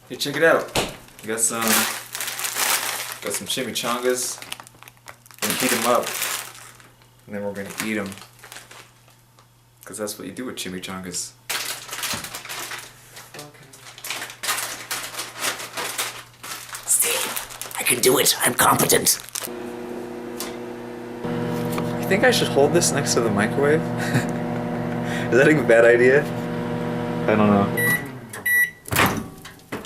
Hey, check it out. Got some chimichangas. We're gonna heat them up, and then we're gonna eat them. Cause that's what you do with chimichangas. See, I can do it. I'm competent. You think I should hold this next to the microwave? Is that a bad idea? I don't know.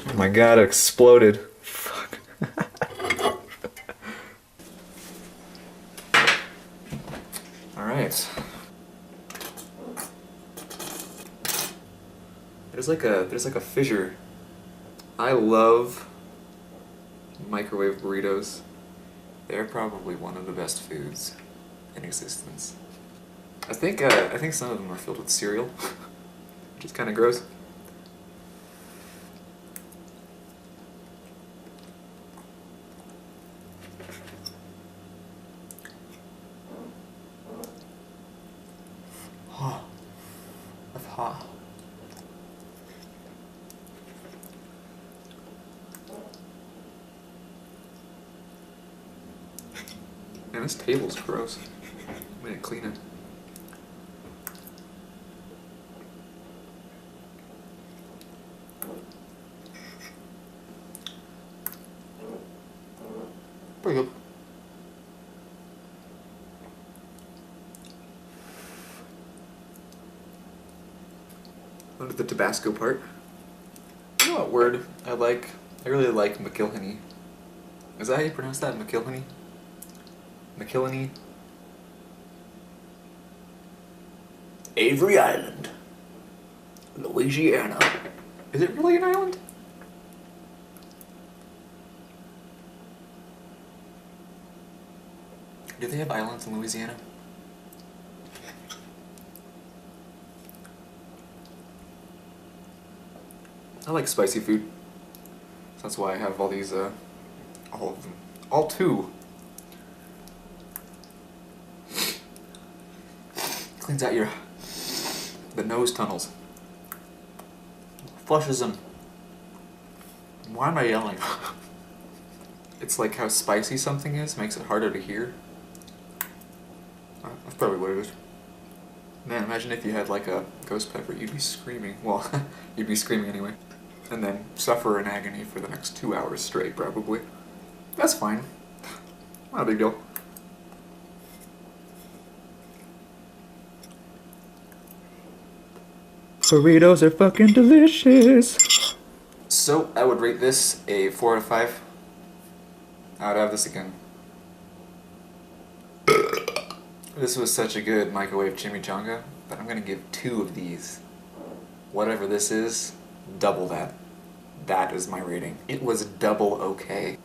Oh my god, it exploded. Fuck. Alright. There's like a fissure. I love microwave burritos. They're probably one of the best foods in existence. I think some of them are filled with cereal, which is kind of gross. Oh, that's hot. Man, this table's gross. I'm gonna clean it. Pretty good. On to the Tabasco part. You know what word I like? I really like McIlhenny. Is that how you pronounce that? McIlhenny? McIlhenny? Avery Island, Louisiana. Is it really an island? Do they have islands in Louisiana? I like spicy food. That's why I have all these, all of them. All two. Cleans out the nose tunnels. Flushes them. Why am I yelling? It's like how spicy something is, makes it harder to hear. That's probably what it is. Man, imagine if you had like a ghost pepper, you'd be screaming. Well, you'd be screaming anyway. And then suffer in agony for the next 2 hours straight, probably. That's fine. Not a big deal. Burritos are fucking delicious. So, I would rate this a 4 out of 5. I would have this again. This was such a good microwave chimichanga that I'm gonna give 2 of these. Whatever this is, double that. That is my rating. It was double okay.